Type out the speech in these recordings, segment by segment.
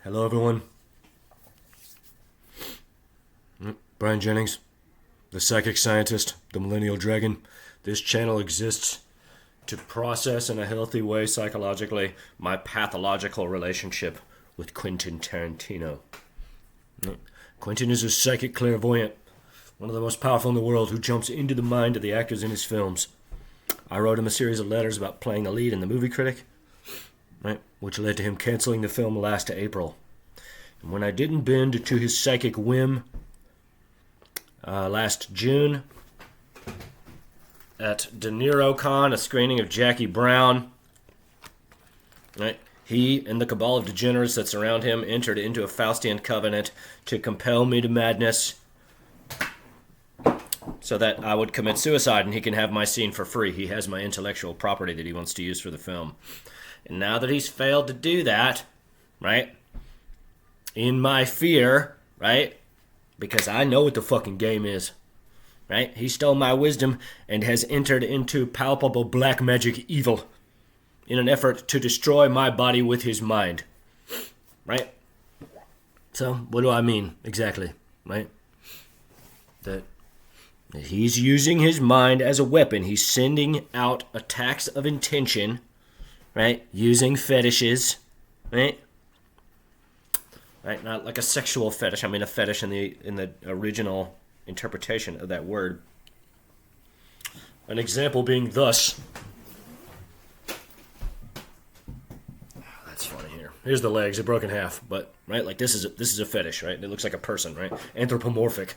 Hello, everyone. Brian Jennings, the psychic scientist, the millennial dragon. This channel exists to process in a healthy way psychologically my pathological relationship with Quentin Tarantino. Quentin is a psychic clairvoyant, one of the most powerful in the world, who jumps into the mind of the actors in his films. I wrote him a series of letters about playing the lead in the movie Critic, which led to him canceling the film last April. And when I didn't bend to his psychic whim last June at De Niro Con, a screening of Jackie Brown, he and the cabal of degenerates that surround him entered into a Faustian covenant to compel me to madness so that I would commit suicide and he can have my scene for free. He has my intellectual property that he wants to use for the film. And now that he's failed to do that, in my fear, because I know what the fucking game is, he stole my wisdom and has entered into palpable black magic evil in an effort to destroy my body with his mind, So, what do I mean exactly, That he's using his mind as a weapon. He's sending out attacks of intention, using fetishes, not like a sexual fetish. I mean a fetish in the original interpretation of that word. An example being thus. That's funny here. Here's the legs. They're broken in half, but this is a fetish, It looks like a person, Anthropomorphic,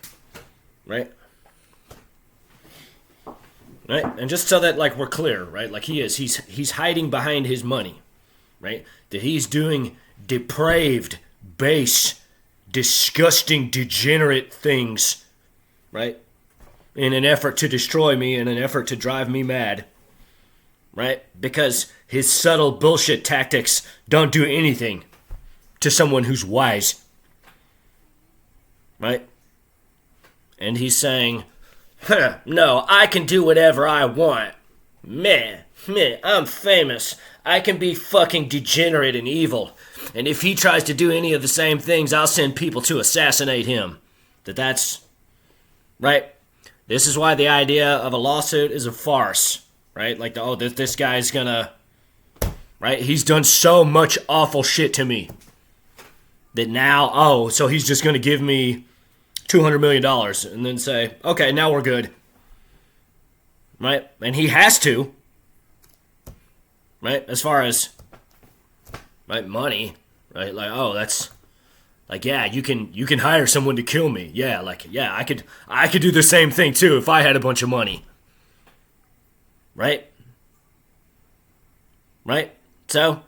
And just so that we're clear, he's hiding behind his money, That he's doing depraved, base, disgusting, degenerate things, in an effort to destroy me, in an effort to drive me mad, Because his subtle bullshit tactics don't do anything to someone who's wise, And he's saying, no, I can do whatever I want. Meh, I'm famous. I can be fucking degenerate and evil. And if he tries to do any of the same things, I'll send people to assassinate him. That's This is why the idea of a lawsuit is a farce, this guy's gonna, He's done so much awful shit to me that now, so he's just gonna give me $200 million and then say, okay, now we're good. And he has to. As far as, money, that's, yeah, you can hire someone to kill me. Yeah, I could do the same thing too if I had a bunch of money. So,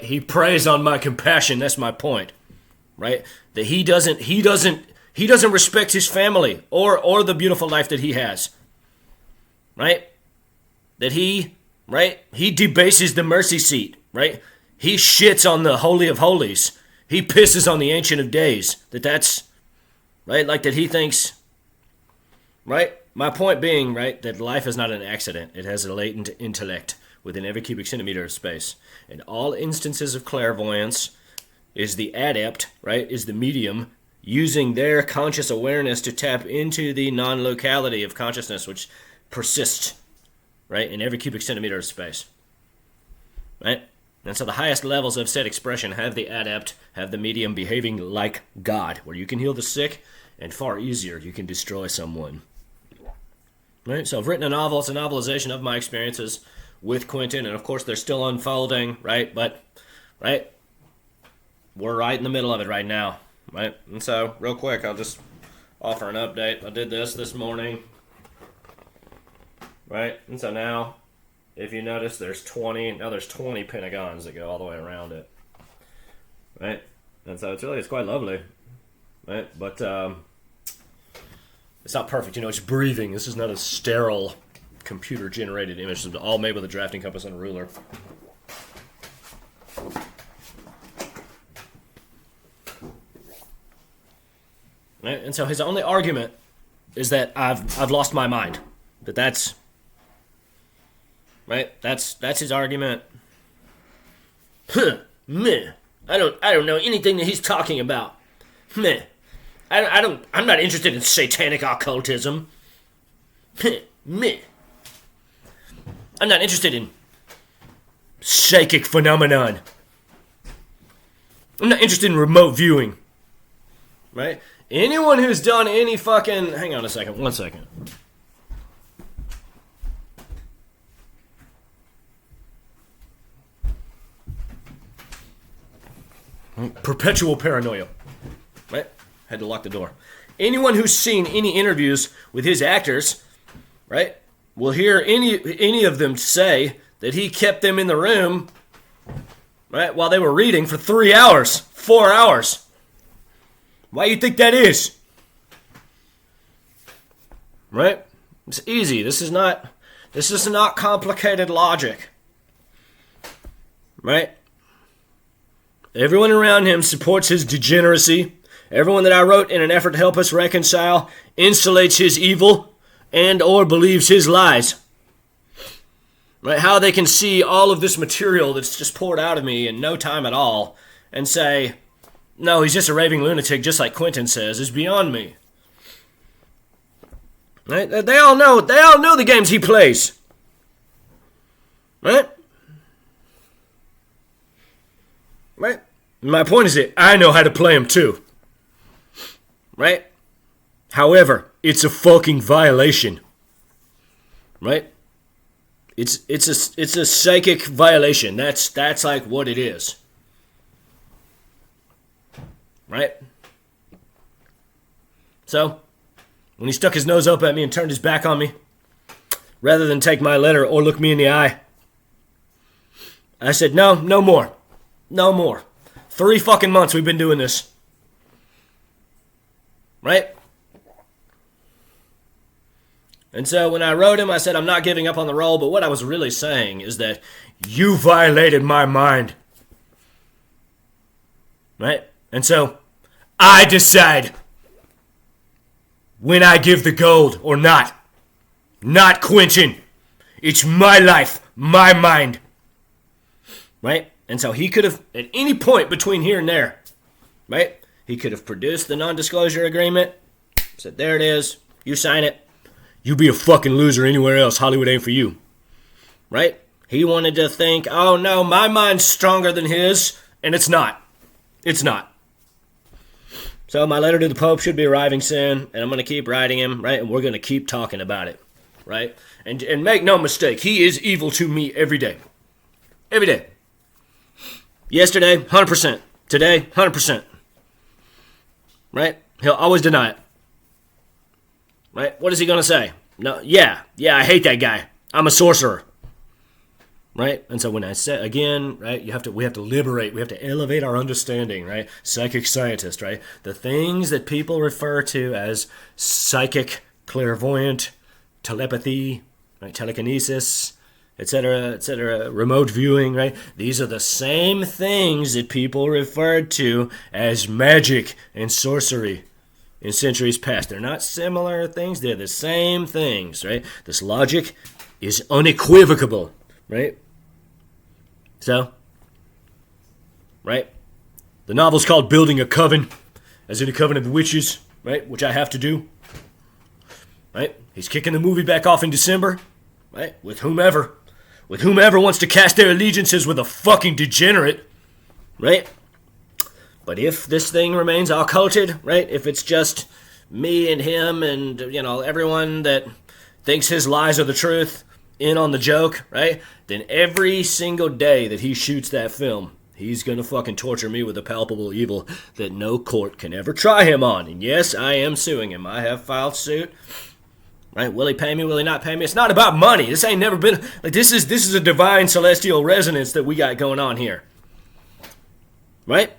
he preys on my compassion, that's my point. That he doesn't respect his family or the beautiful life that he has. That he debases the mercy seat, He shits on the Holy of Holies. He pisses on the Ancient of Days. That's that he thinks, My point being, that life is not an accident. It has a latent intellect within every cubic centimeter of space. In all instances of clairvoyance, is the adept, is the medium, using their conscious awareness to tap into the non-locality of consciousness, which persists, in every cubic centimeter of space. And so the highest levels of said expression have the adept, have the medium behaving like God, where you can heal the sick, and far easier, you can destroy someone. So I've written a novel. It's a novelization of my experiences with Quentin, and of course they're still unfolding, But, we're right in the middle of it right now, And so, real quick, I'll just offer an update. I did this morning, And so now, if you notice, there's 20 pentagons that go all the way around it, And so it's quite lovely, But it's not perfect, it's breathing. This is not a sterile, computer-generated image. It's all made with a drafting compass and a ruler. And so his only argument is that I've lost my mind. That's That's his argument. Meh. I don't know anything that he's talking about. Meh. I'm not interested in satanic occultism. Meh. I'm not interested in psychic phenomenon. I'm not interested in remote viewing. Right? Anyone who's done any fucking... Hang on a second. 1 second. Perpetual paranoia. Right? Had to lock the door. Anyone who's seen any interviews with his actors, right, will hear any of them say that he kept them in the room, right, while they were reading for 3 hours, 4 hours. Why do you think that is? Right? It's easy. This is not complicated logic. Right? Everyone around him supports his degeneracy. Everyone that I wrote in an effort to help us reconcile insulates his evil and or believes his lies. Right? How they can see all of this material that's just poured out of me in no time at all and say, no, he's just a raving lunatic, just like Quentin says, is beyond me. Right? They all know the games he plays. Right? Right? My point is that I know how to play them too. Right? However, it's a fucking violation. Right? It's a psychic violation. That's like what it is. Right? So, when he stuck his nose up at me and turned his back on me, rather than take my letter or look me in the eye, I said, no more. No more. 3 fucking months we've been doing this. Right? And so when I wrote him, I said, I'm not giving up on the role, but what I was really saying is that you violated my mind. Right? And so I decide when I give the gold or not. Not Quentin. It's my life, my mind. Right? And so he could have, at any point between here and there, right? He could have produced the non-disclosure agreement, said, there it is, you sign it. You be a fucking loser anywhere else. Hollywood ain't for you. Right? He wanted to think, oh no, my mind's stronger than his, and it's not. It's not. So my letter to the Pope should be arriving soon, and I'm going to keep writing him, right? And we're going to keep talking about it, right? And make no mistake, he is evil to me every day. Every day. Yesterday, 100%. Today, 100%. Right? He'll always deny it. Right? What is he going to say? No, yeah, I hate that guy. I'm a sorcerer. Right? And so when I say, again, right, we have to liberate, we have to elevate our understanding, right? Psychic scientist, right? The things that people refer to as psychic, clairvoyant, telepathy, right? Telekinesis, etc., remote viewing, right? These are the same things that people referred to as magic and sorcery in centuries past. They're not similar things, they're the same things, right? This logic is unequivocal, right? So, right? The novel's called Building a Coven, as in a coven of the witches, right? Which I have to do, right? He's kicking the movie back off in December, right? With whomever wants to cast their allegiances with a fucking degenerate, right? But if this thing remains occulted, right? If it's just me and him and, everyone that thinks his lies are the truth in on the joke, right? Then every single day that he shoots that film, he's gonna fucking torture me with a palpable evil that no court can ever try him on. And yes, I am suing him. I have filed suit. Right? Will he pay me? Will he not pay me? It's not about money. This ain't never been like this is a divine celestial resonance that we got going on here. Right?